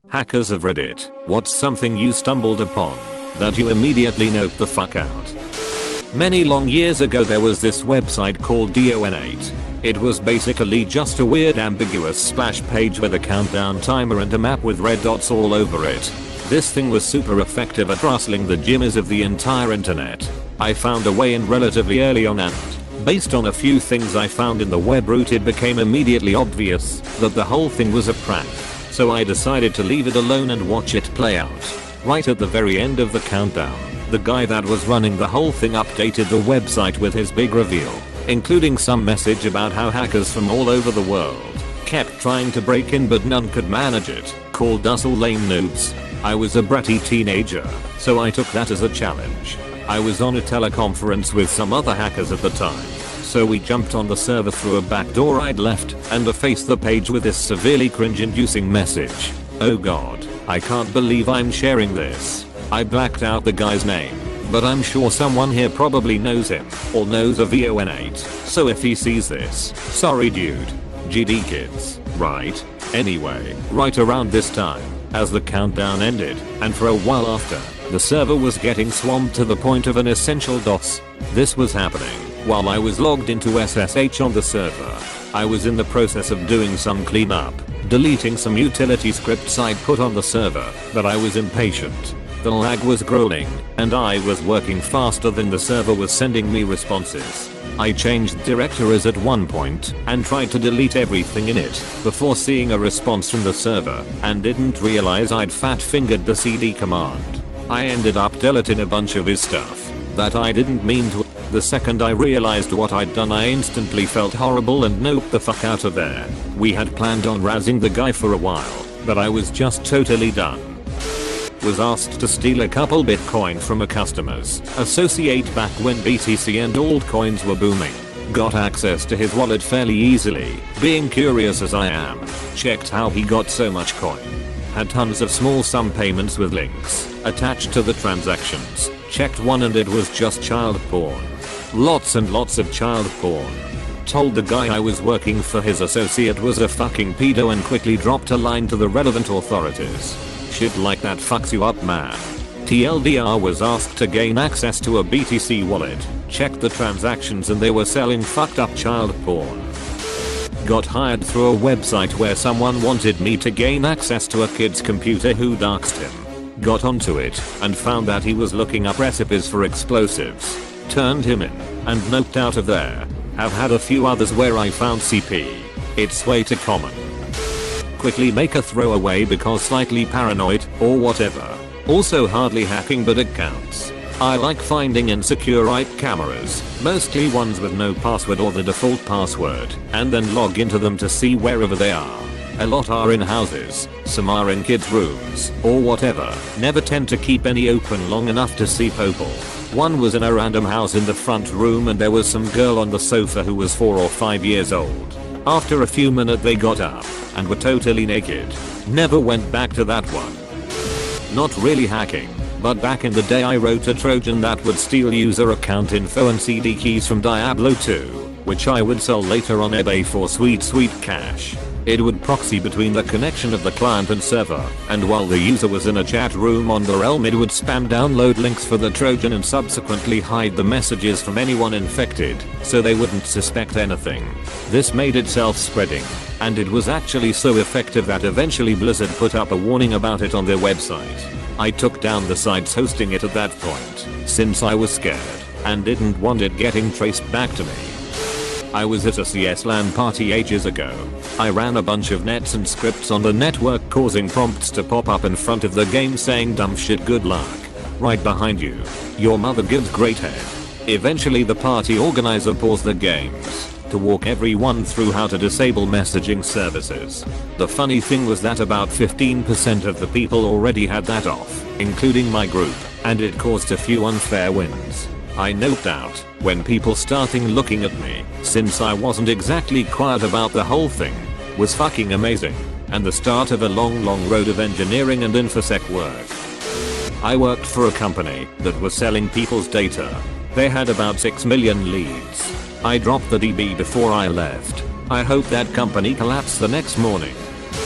Hackers of Reddit, what's something you stumbled upon that you immediately note the fuck out? Many long years ago there was this website called DON8. It was basically just a weird ambiguous splash page with a countdown timer and a map with red dots all over it. This thing was super effective at rustling the jimmies of the entire internet. I found a way in relatively early on, and based on a few things I found in the web route, it became immediately obvious that the whole thing was a prank. So I decided to leave it alone and watch it play out. Right at the very end of the countdown, the guy that was running the whole thing updated the website with his big reveal, including some message about how hackers from all over the world kept trying to break in but none could manage it, called us all lame noobs. I was a bratty teenager, so I took that as a challenge. I was on a teleconference with some other hackers at the time, so we jumped on the server through a back door I'd left and defaced the page with this severely cringe-inducing message. Oh god, I can't believe I'm sharing this. I blacked out the guy's name, but I'm sure someone here probably knows him or knows a VON8, so if he sees this, sorry dude. GD kids, right? Anyway, right around this time, as the countdown ended, and for a while after, the server was getting swamped to the point of an essential DOS. This was happening while I was logged into SSH on the server. I was in the process of doing some cleanup, deleting some utility scripts I'd put on the server, but I was impatient. The lag was growing, and I was working faster than the server was sending me responses. I changed directories at one point and tried to delete everything in it before seeing a response from the server, and didn't realize I'd fat fingered the cd command. I ended up deleting a bunch of his stuff that I didn't mean to. The second I realized what I'd done, I instantly felt horrible and noped the fuck out of there. We had planned on razzing the guy for a while, but I was just totally done. Was asked to steal a couple Bitcoin from a customer's associate back when BTC and altcoins were booming. Got access to his wallet fairly easily, being curious as I am. Checked how he got so much coin. Had tons of small sum payments with links attached to the transactions. Checked one and it was just child porn. Lots and lots of child porn. Told the guy I was working for his associate was a fucking pedo and quickly dropped a line to the relevant authorities. Shit like that fucks you up, man. TLDR was asked to gain access to a BTC wallet. Checked the transactions and they were selling fucked up child porn. Got hired through a website where someone wanted me to gain access to a kid's computer who doxed him. Got onto it and found that he was looking up recipes for explosives. Turned him in and noped out of there. Have had a few others where I found CP. It's way too common. Quickly make a throwaway because slightly paranoid or whatever. Also hardly hacking, but it counts. I like finding insecure IP cameras, mostly ones with no password or the default password, and then log into them to see wherever they are. A lot are in houses, some are in kids' rooms, or whatever. Never tend to keep any open long enough to see people. One was in a random house in the front room and there was some girl on the sofa who was 4 or 5 years old. After a few minutes they got up and were totally naked. Never went back to that one. Not really hacking, but back in the day I wrote a Trojan that would steal user account info and CD keys from Diablo 2, which I would sell later on eBay for sweet cash. It would proxy between the connection of the client and server, and while the user was in a chat room on the realm it would spam download links for the Trojan and subsequently hide the messages from anyone infected, so they wouldn't suspect anything. This made it self-spreading, and it was actually so effective that eventually Blizzard put up a warning about it on their website. I took down the sites hosting it at that point, since I was scared, and didn't want it getting traced back to me. I was at a CS LAN party ages ago. I ran a bunch of nets and scripts on the network causing prompts to pop up in front of the game saying dumb shit good luck. Right behind you. Your mother gives great head. Eventually the party organizer paused the games to walk everyone through how to disable messaging services. The funny thing was that about 15% of the people already had that off, including my group, and it caused a few unfair wins. I noped out when people starting looking at me, since I wasn't exactly quiet about the whole thing. Was fucking amazing, and the start of a long road of engineering and infosec work. I worked for a company that was selling people's data. They had about 6 million leads. I dropped the DB before I left. I hope that company collapsed the next morning.